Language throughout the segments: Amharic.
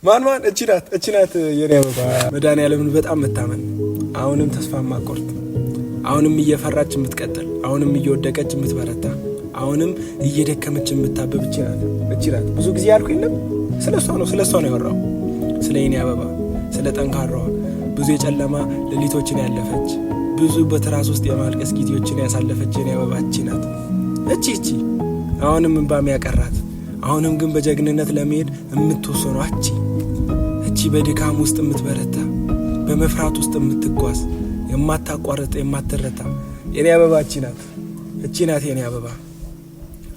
ማን እቺ ናት የኔ አበባ። መድኃኒዓለምን በጣም መታመን፣ አሁንም ተስፋ ማቆርጥ፣ አሁንም እየፈራች የምትቀጥል፣ አሁንም እየወደቀች የምትበረታ፣ አሁንም እየደከመች የምታበብ እቺ ናት። ብዙ ጊዜ ያልኩኝ የለም ስለሷ ነው ያወራው። ስለ የኔ አበባ፣ ስለ ጠንካራዋ፣ ብዙ የጨለማ ሌሊቶችን ያለፈች፣ ብዙ በትራስ ውስጥ የማልቀስ ጊዜዎችን ያሳለፈች የኔ አበባ እቺ ናት። እቺ አሁንም እንባም ያቀራት፣ አሁንም ግን በጀግንነት ለመሄድ የምትወሰነው እቺ በድካም ውስጥ የምትበረታ፣ በመፍራት ውስጥ የምትጓዝ፣ የማታቋርጥ የማትረታ የኔ አበባ እቺ ናት የኔ አበባ።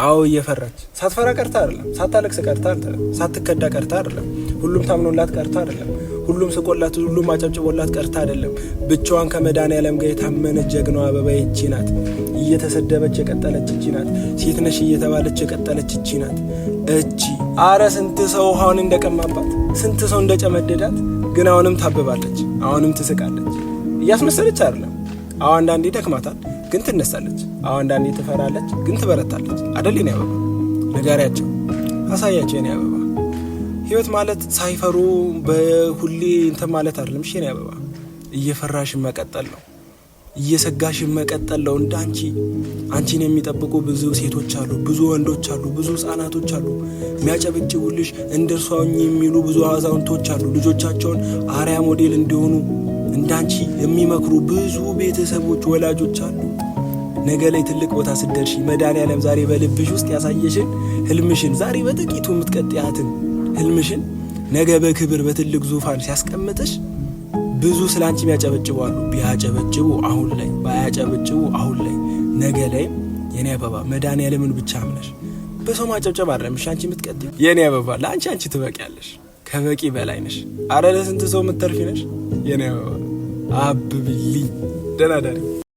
አዎ እየፈራች ሳትፈራ ቀርታ አይደለም፣ ሳታለቅስ ቀርታ አይደለም፣ ሳትከዳ ቀርታ አይደለም፣ ሁሉም ታምኖላት ቀርታ አይደለም፣ ሁሉም ስቆላት፣ ሁሉም አጨብጭቦላት ቀርታ አይደለም። ብቻዋን ከመድኃኒዓለም ጋር የታመነች ጀግናዋ አበባ እቺ ናት። እየተሰደበች የቀጠለች እቺ ናት። ሴት ነሽ እየተባለች የቀጠለች እቺ ናት። አረ ስንት ሰው ውሃውን እንደቀማባት፣ ስንት ሰው እንደጨመደዳት፣ ግን አሁንም ታብባለች፣ አሁንም ትስቃለች። እያስመሰለች አይደለም። አዎ አንዳንዴ ደክማታል፣ ግን ትነሳለች። አዎ አንዳንዴ ትፈራለች፣ ግን ትበረታለች። አይደል የኔ አበባ? ንገሪያቸው፣ አሳያቸው የኔ አበባ። ህይወት ማለት ሳይፈሩ በሁሌ እንትን ማለት አይደለም። እሺ የኔ አበባ፣ እየፈራሽ መቀጠል ነው፣ እየሰጋሽ መቀጠል ነው። እንዳንቺ አንቺን የሚጠብቁ ብዙ ሴቶች አሉ፣ ብዙ ወንዶች አሉ፣ ብዙ ህጻናቶች አሉ። የሚያጨበጭቡልሽ እንደርሷኝ የሚሉ ብዙ አዛውንቶች አሉ። ልጆቻቸውን አርያ ሞዴል እንዲሆኑ እንዳንቺ የሚመክሩ ብዙ ቤተሰቦች፣ ወላጆች አሉ። ነገ ላይ ትልቅ ቦታ ስትደርሺ መድኃኒዓለም ዛሬ በልብሽ ውስጥ ያሳየሽን ህልምሽን፣ ዛሬ በጥቂቱ የምትቀጥያትን ህልምሽን ነገ በክብር በትልቅ ዙፋን ሲያስቀምጥሽ ብዙ ስላንቺ የሚያጨበጭቡ አሉ። ቢያጨበጭቡ አሁን ላይ፣ ባያጨበጭቡ አሁን ላይ፣ ነገ ላይ የኔ አበባ መድኃኒዓለምን ብቻ አምነሽ በሰው ማጨብጨብ አይደለም አንቺ የምትቀጥይ የኔ አበባ። ለአንቺ ትበቂያለሽ፣ ከበቂ በላይ ነሽ። አረ ለስንት ሰው የምትተርፊ ነሽ የኔ አበባ። አብብልኝ። ደህና ደሪ